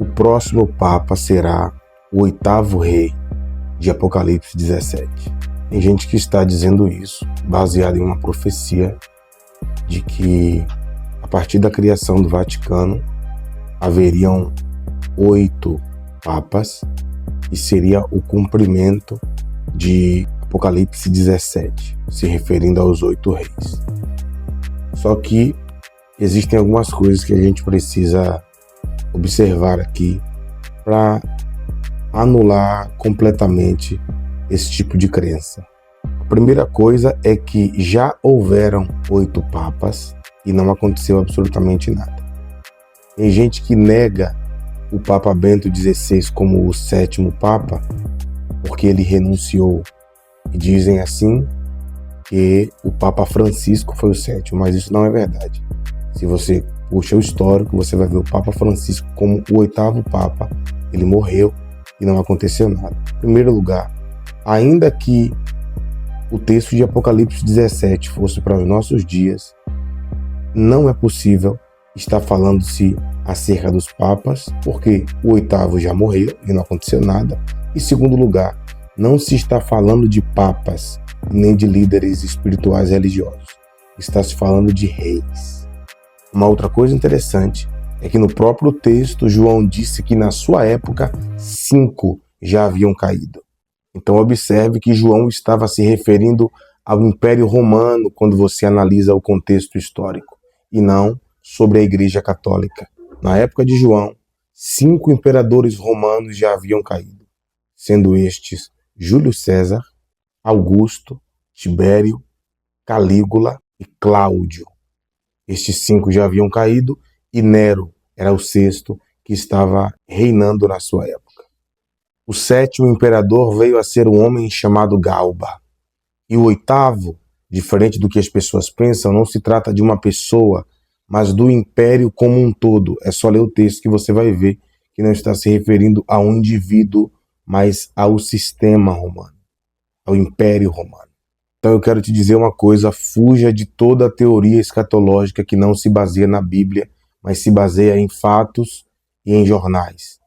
o próximo Papa será o 8º rei de Apocalipse 17. Tem gente que está dizendo isso baseado em uma profecia de que a partir da criação do Vaticano haveriam 8 papas e seria o cumprimento de Apocalipse 17, se referindo aos 8 reis. Só que existem algumas coisas que a gente precisa observar aqui para anular completamente esse tipo de crença. A primeira coisa é que já houveram 8 papas e não aconteceu absolutamente nada. Tem gente que nega o Papa Bento XVI como o 7º Papa porque ele renunciou. E dizem assim que o Papa Francisco foi o 7º, mas isso não é verdade. Se você puxa o histórico, você vai ver o Papa Francisco como o 8º Papa. Ele morreu e não aconteceu nada. Em primeiro lugar, ainda que o texto de Apocalipse 17 fosse para os nossos dias, não é possível estar falando-se acerca dos papas, porque o 8º já morreu e não aconteceu nada. Em segundo lugar, não se está falando de papas nem de líderes espirituais religiosos. Está se falando de reis. Uma outra coisa interessante é que no próprio texto João disse que na sua época 5 já haviam caído. Então observe que João estava se referindo ao Império Romano quando você analisa o contexto histórico, e não sobre a Igreja Católica. Na época de João, 5 imperadores romanos já haviam caído, sendo estes Júlio César, Augusto, Tibério, Calígula e Cláudio. Estes 5 já haviam caído e Nero era o 6º que estava reinando na sua época. O 7º imperador veio a ser um homem chamado Galba. E o 8º, diferente do que as pessoas pensam, não se trata de uma pessoa, mas do império como um todo. É só ler o texto que você vai ver que não está se referindo a um indivíduo, mas ao sistema romano, ao Império Romano. Então eu quero te dizer uma coisa: fuja de toda a teoria escatológica que não se baseia na Bíblia, mas se baseia em fatos e em jornais.